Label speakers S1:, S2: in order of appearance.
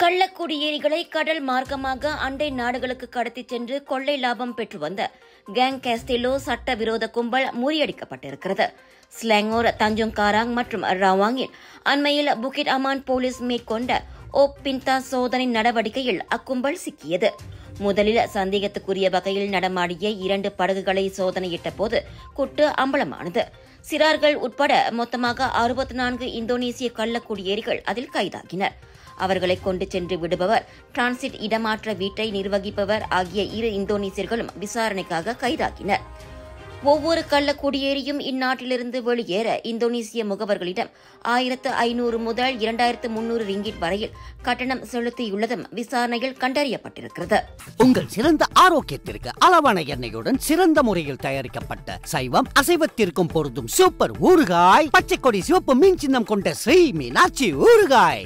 S1: கள்ளக்குடியேறிகளை கடல் மார்க்கமாக அண்டை நாடுகளுக்கு கடத்திச் சென்று கொள்ளை லாபம் பெற்று வந்த கேங் கேஸ்டெலோ சட்டவிரோத கும்பல் முறியடிக்கப்பட்டிருக்கிறது. ஸ்லாங்கோர், தஞ்சோங் காராங் மற்றும் ரவாங்கில் அண்மையில் புகிட் அமான் போலீஸ் மேற்கொண்ட பின்தா சோதனை நடவடிக்கையில் அக்கும்பல் சிக்கியது. முதலில் சந்தேகத்துக்குரிய வகையில் நடமாடிய 2 படகுகளை சோதனையிட்ட போது குட்டு அம்பலமானது. சிறார்கள் உட்பட மொத்தமாக 64 இந்தோனேசிய கள்ளக்குடியேறிகள் அதில் கைதாகினர். அவர்களை கொண்டு சென்று விடுபவர், டிரான்சிட் இடமாற்ற வீட்டை நிர்வகிப்பவர் ஆகிய 2 இந்தோனேசியர்களும் விசாரணைக்காக கைதாகினர். ஒவ்வொரு கள்ளக்குடியேறியும் இந்நாட்டிலிருந்து வெளியேற இந்தோனேசிய முகவர்களிடம் 1500 முதல் 2300 ரிங்கிட் வரையில் கட்டணம் செலுத்தியுள்ளதும் விசாரணையில் கண்டறியப்பட்டிருக்கிறது.
S2: உங்கள் சிறந்த ஆரோக்கியத்திற்கு அளவான எண்ணெயுடன் சிறந்த முறையில் தயாரிக்கப்பட்ட சைவம் அசைவத்திற்கும் பொருந்தும் சூப்பர் ஊறுகாய், பச்சை கொடி சிவப்பு மீன் சின்னம் கொண்ட ஸ்ரீ மீனாட்சி ஊறுகாய்.